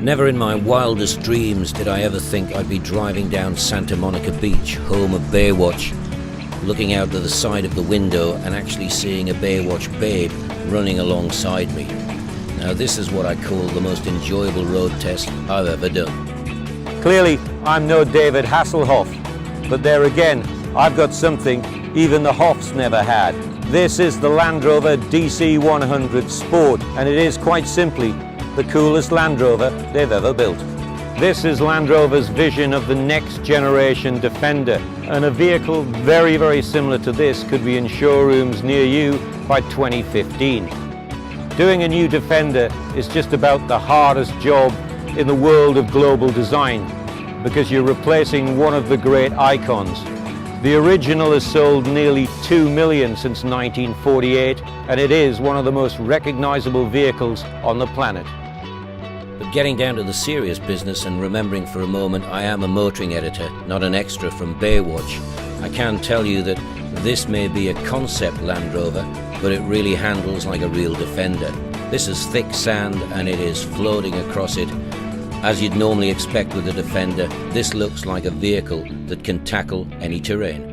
Never in my wildest dreams did I ever think I'd be driving down Santa Monica Beach, home of Baywatch, looking out to the side of the window and actually seeing a Baywatch babe running alongside me. Now this is what I call the most enjoyable road test I've ever done. Clearly, I'm no David Hasselhoff, but there again, I've got something even the Hoffs never had. This is the Land Rover DC100 Sport, and it is quite simply the coolest Land Rover they've ever built. This is Land Rover's vision of the next generation Defender, and a vehicle very, very similar to this could be in showrooms near you by 2015. Doing a new Defender is just about the hardest job in the world of global design, because you're replacing one of the great icons. The original has sold nearly 2 million since 1948, and it is one of the most recognizable vehicles on the planet. But getting down to the serious business and remembering for a moment I am a motoring editor, not an extra from Baywatch, I can tell you that this may be a concept Land Rover, but it really handles like a real Defender. This is thick sand and it is floating across it. As you'd normally expect with a Defender, this looks like a vehicle that can tackle any terrain.